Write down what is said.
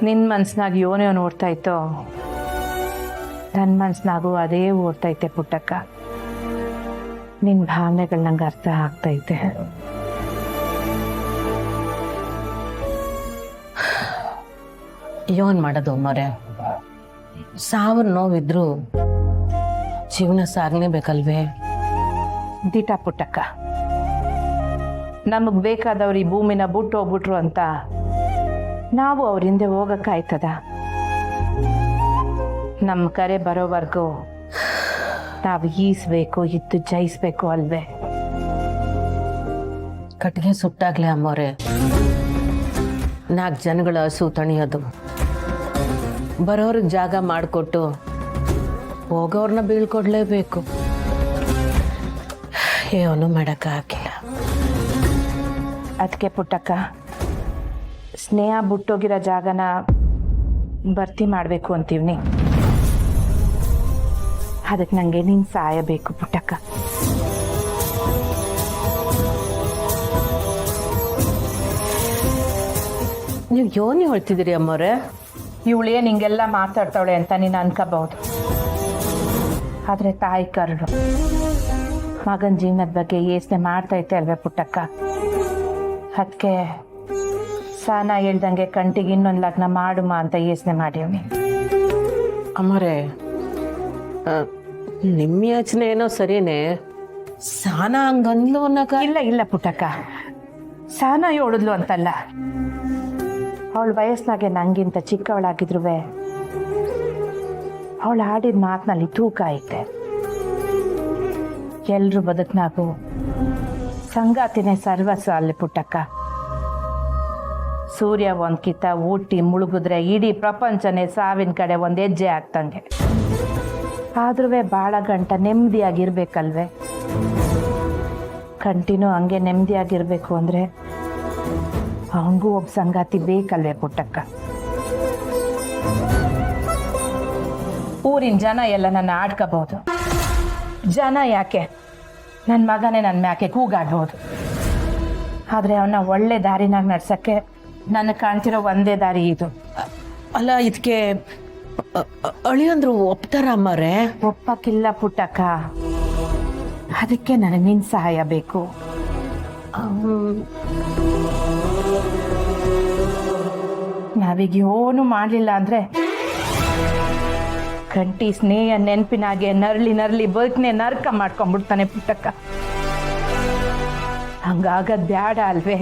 ನಿನ್ನ ಮನ್ಸಿನಾಗ ಯೋನೇ ಓಡ್ತಾ ಇತ್ತೋ ನನ್ನ ಮನ್ಸಿನಾಗೂ ಅದೇ ಓಡ್ತೈತೆ ಪುಟ್ಟಕ್ಕ. ನಿನ್ನ ಭಾವನೆಗಳು ನಂಗೆ ಅರ್ಥ ಆಗ್ತೈತೆ. ಏನ್ ಮಾಡೋದು ಅಮ್ಮವ್ರೆ, ಸಾವಿರ ನೋವಿದ್ರು ಜೀವನ ಸಾಗಲೇಬೇಕಲ್ವೇ? ದಿಟ ಪುಟ್ಟಕ್ಕ, ನಮಗೆ ಬೇಕಾದವ್ರು ಈ ಭೂಮಿನ ಬಿಟ್ಟು ಹೋಗ್ಬಿಟ್ರು ಅಂತ ನಾವು ಅವ್ರ ಹಿಂದೆ ಹೋಗಕ್ಕಾಯ್ತದ? ನಮ್ಮ ಕರೆ ಬರೋವರೆಗೂ ನಾವು ಈಸ್ಬೇಕು, ಇದ್ದು ಜಯಿಸ್ಬೇಕು ಅಲ್ವೇ? ಕಟ್ಟಿಗೆ ಸುಟ್ಟಾಗ್ಲೇ ಅಮ್ಮವ್ರೆ 4 ಜನಗಳ ಹಸು ತಣಿಯೋದು. ಬರೋರ್ಗೆ ಜಾಗ ಮಾಡಿಕೊಟ್ಟು ಹೋಗೋರ್ನ ಬೀಳ್ಕೊಡ್ಲೇಬೇಕು. ಏನೂ ಮಾಡೋಕ್ಕಾಗಿಲ್ಲ. ಅದಕ್ಕೆ ಪುಟ್ಟಕ್ಕ, ಸ್ನೇಹ ಬಿಟ್ಟೋಗಿರೋ ಜಾಗನ ಭರ್ತಿ ಮಾಡಬೇಕು ಅಂತೀವ್ನಿ. ಅದಕ್ಕೆ ನನಗೆ ನಿನ್ನ ಸಹಾಯ ಬೇಕು ಪುಟ್ಟಕ್ಕ. ನೀವು ಯೋನಿ ಹೇಳ್ತಿದ್ದೀರಿ ಅಮ್ಮವ್ರೆ? ಇವಳೇನು ಹಿಂಗೆಲ್ಲ ಮಾತಾಡ್ತಾವಳೆ ಅಂತ ನೀನು ಅನ್ಕೋಬಹುದು. ಆದರೆ ತಾಯಿ ಕರಡು ಮಗನ ಜೀವನದ ಬಗ್ಗೆ ಯೋಚನೆ ಮಾಡ್ತೈತೆ ಅಲ್ವೇ ಪುಟ್ಟಕ್ಕ? ಅದಕ್ಕೆ ಸಾನ ಹೇಳ್ದಂಗೆ ಕಂಟಿಗೆ ಇನ್ನೊಂದು ಲಗ್ನ ಮಾಡುಮ ಅಂತ ಯೋಚನೆ ಮಾಡೀವ್ನಿ. ಅಮ್ಮರೇ, ನಿಮ್ಮ ಯೋಚನೆ ಏನೋ ಸರಿನೇ. ಸಾನ ಹಂಗಂದ್ಲು ಅನ್ನಕ? ಇಲ್ಲ ಪುಟ್ಟಕ್ಕ, ಸಾನ ಹೇಳಿದ್ಲು ಅಂತಲ್ಲ. ಅವಳ ವಯಸ್ಸಿನಾಗೆ ನಂಗಿಂತ ಚಿಕ್ಕವಳಾಗಿದ್ರು ಅವಳು ಆಡಿದ ಮಾತಿನಲ್ಲಿ ತೂಕ ಐತೆ. ಎಲ್ರು ಬದುಕ್ನಾಗೂ ಸಂಗಾತಿನೇ ಸರ್ವಸ್ವ ಅಲ್ಲಿ ಪುಟ್ಟಕ್ಕ. ಸೂರ್ಯ ಒಂದು ಕಿತ್ತ ಊಟಿ ಮುಳುಗಿದ್ರೆ ಇಡೀ ಪ್ರಪಂಚನೇ ಸಾವಿನ ಕಡೆ ಒಂದು ಹೆಜ್ಜೆ ಆಗ್ತಂಗೆ. ಆದ್ರೂ ಭಾಳ ಗಂಟ ನೆಮ್ಮದಿಯಾಗಿರ್ಬೇಕಲ್ವೇ? ಕಂಟಿನ್ಯೂ ಹಂಗೆ ನೆಮ್ಮದಿಯಾಗಿರ್ಬೇಕು ಅಂದರೆ ಅವನಿಗೂ ಒಬ್ಬ ಸಂಗಾತಿ ಬೇಕಲ್ವೇ ಪುಟ್ಟಕ್ಕ? ಊರಿನ ಜನ ಎಲ್ಲ ನನ್ನ ಆಡ್ಕೋಬಹುದು. ಜನ ಯಾಕೆ, ನನ್ನ ಮಗನೇ ನನ್ನ ಮ್ಯಾಕೆ ಕೂಗಾಡ್ಬೋದು. ಆದರೆ ಅವನ್ನ ಒಳ್ಳೆ ದಾರಿನಾಗ ನಡ್ಸೋಕ್ಕೆ ನನಗೆ ಕಾಣ್ತಿರೋ ಒಂದೇ ದಾರಿ ಇದು. ಅಲ್ಲ, ಇದಕ್ಕೆ ಅಳಿಯಂದ್ರು ಒಪ್ತಾರ ಅಮ್ಮರೇ? ಒಪ್ಪಕ್ಕಿಲ್ಲ ಪುಟ್ಟಕ್ಕ. ಅದಕ್ಕೆ ನನಗೆ ನಿನ್ನ ಸಹಾಯ ಬೇಕು. ನಾವೀಗ ಏನೂ ಮಾಡಲಿಲ್ಲ ಅಂದರೆ ಕಂಟಿ ಸ್ನೇಹ ನೆನಪಿನಾಗೆ ನರಳಿ ಬದುಕನೆ ನರ್ಕ ಮಾಡ್ಕೊಂಡ್ಬಿಡ್ತಾನೆ ಪುಟ್ಟಕ್ಕ. ಹಂಗಾಗದ್ ಬ್ಯಾಡ ಅಲ್ವೇ?